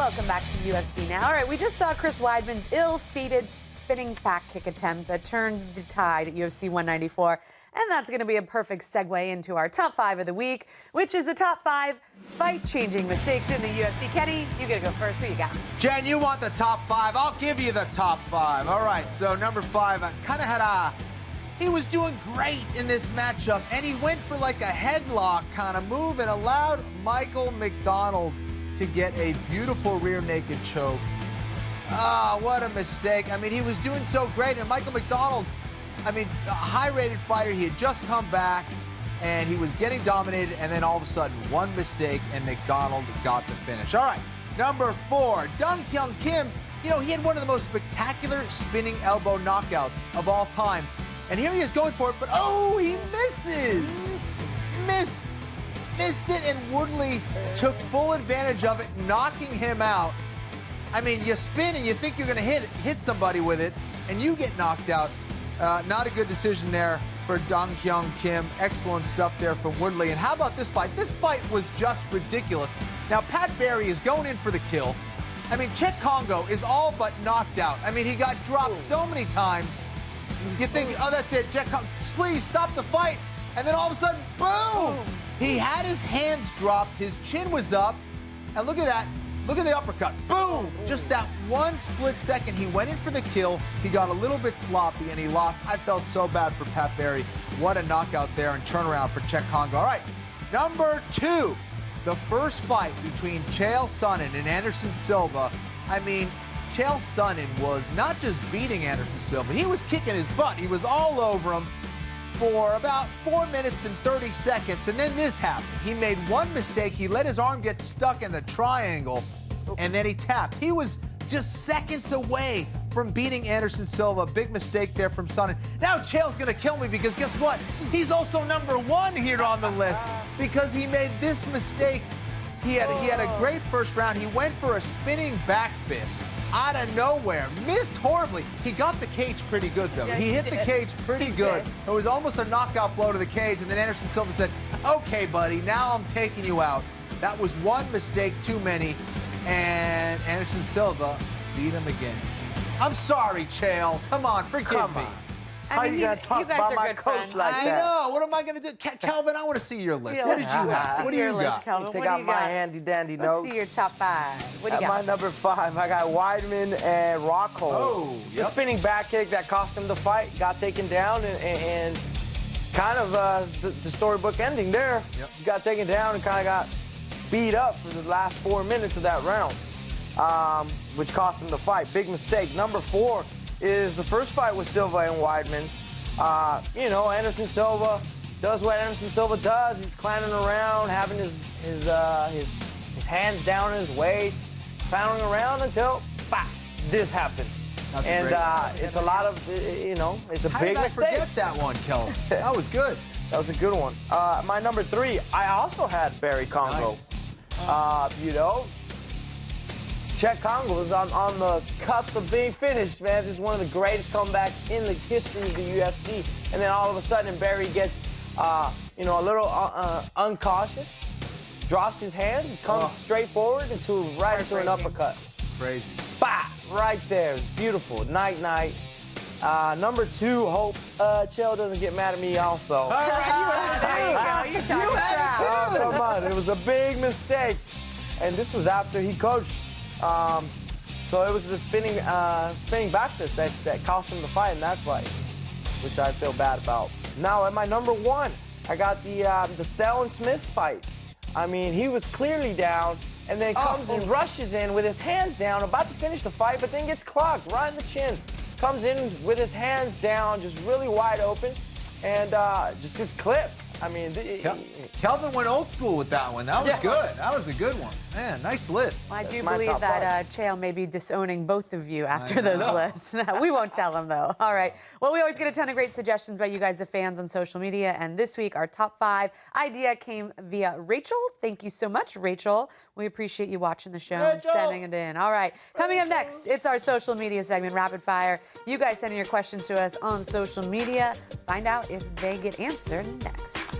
welcome back to UFC Now. All right, we just saw Chris Weidman's ill-fated spinning back kick attempt that turned the tide at UFC 194. And that's going to be a perfect segue into our top 5 of the week, which is the top 5 fight-changing mistakes in the UFC. Kenny, you got to go first. Who you got? Jen, you want the top 5? I'll give you the top 5. All right, so number 5, I kind of had he was doing great in this matchup, and he went for like a headlock kind of move and allowed Michael McDonald to get a beautiful rear naked choke. Ah, what a mistake. I mean, he was doing so great, and Michael McDonald, I mean, a high-rated fighter, he had just come back, and he was getting dominated, and then all of a sudden, one mistake, and McDonald got the finish. All right, number 4, Dong Hyun Kim. You know, he had one of the most spectacular spinning elbow knockouts of all time. And here he is going for it, but oh, he misses! Missed it, and Woodley took full advantage of it, knocking him out. I mean, you spin and you think you're gonna hit somebody with it, and you get knocked out. Not a good decision there for Dong Hyun Kim. Excellent stuff there from Woodley. And how about this fight? This fight was just ridiculous. Now, Pat Barry is going in for the kill. I mean, Chet Congo is all but knocked out. I mean, he got dropped so many times. You think, oh, that's it, Chet Congo, please stop the fight. And then all of a sudden, boom! He had his hands dropped, his chin was up, and look at that. Look at the uppercut. Boom! Just that one split second, he went in for the kill. He got a little bit sloppy, and he lost. I felt so bad for Pat Barry. What a knockout there and turnaround for Chet Congo. All right, number 2, the first fight between Chael Sonnen and Anderson Silva. I mean, Chael Sonnen was not just beating Anderson Silva, he was kicking his butt. He was all over him for about 4 minutes and 30 seconds, and then this happened. He made one mistake. He let his arm get stuck in the triangle, and then he tapped. He was just seconds away from beating Anderson Silva. Big mistake there from Sonnen. Now Chael's gonna kill me because guess what? He's also number 1 here on the list because he made this mistake. He had a great first round. He went for a spinning back fist out of nowhere. Missed horribly. He got the cage pretty good, though. Yeah, he hit the cage pretty good. It was almost a knockout blow to the cage, and then Anderson Silva said, okay, buddy, now I'm taking you out. That was one mistake too many, and Anderson Silva beat him again. I'm sorry, Chael. Come on, forgive me. How you gonna talk about my coach like that? I know. What am I gonna do? Kelvin, I want to see your list. Yeah, What did you have? What do you got? Kelvin? Take out my handy-dandy notes. Let's see your top 5. What do you At got? my number 5, I got Weidman and Rockhold. Oh, yep. The spinning back kick that cost him the fight, got taken down, and kind of the storybook ending there. Yep. He got taken down and kind of got beat up for the last 4 minutes of that round, which cost him the fight. Big mistake. Number 4 is the first fight with Silva and Weidman. You know, Anderson Silva does what Anderson Silva does. He's clowning around, having his hands down his waist, clowning around until, bah, this happens. And it's a lot of, you know, it's a big mistake. How did I forget that one, Kelvin? That was good. That was a good one. My number 3, I also had Barry Congo. Nice. You know, Chet Congo was on the cusp of being finished, man. This is one of the greatest comebacks in the history of the UFC. And then all of a sudden, Barry gets, you know, a little uncautious, drops his hands, comes straight forward right into an uppercut. Crazy. Bah! Right there. Beautiful. Night-night. Number 2, hope Chael doesn't get mad at me also. All right, There you go. You're talking trash. Oh, come on. It was a big mistake. And this was after he coached. So it was the spinning back fist that cost him the fight in that fight, which I feel bad about. Now at my number 1, I got the Sell and Smith fight. I mean, he was clearly down, and then comes and rushes in with his hands down, about to finish the fight, but then gets clocked right in the chin. Comes in with his hands down, just really wide open, and just gets clipped. I mean, Kelvin went old school with that one. That was good. That was a good one. Man, nice list. Well, I do believe that Chael may be disowning both of you after those lists. We won't tell him, though. All right. Well, we always get a ton of great suggestions by you guys, the fans, on social media. And this week, our top 5 idea came via Rachel. Thank you so much, Rachel. We appreciate you watching the show and sending it in. All right. Coming up next, it's our social media segment, Rapid Fire. You guys sending your questions to us on social media. Find out if they get answered next.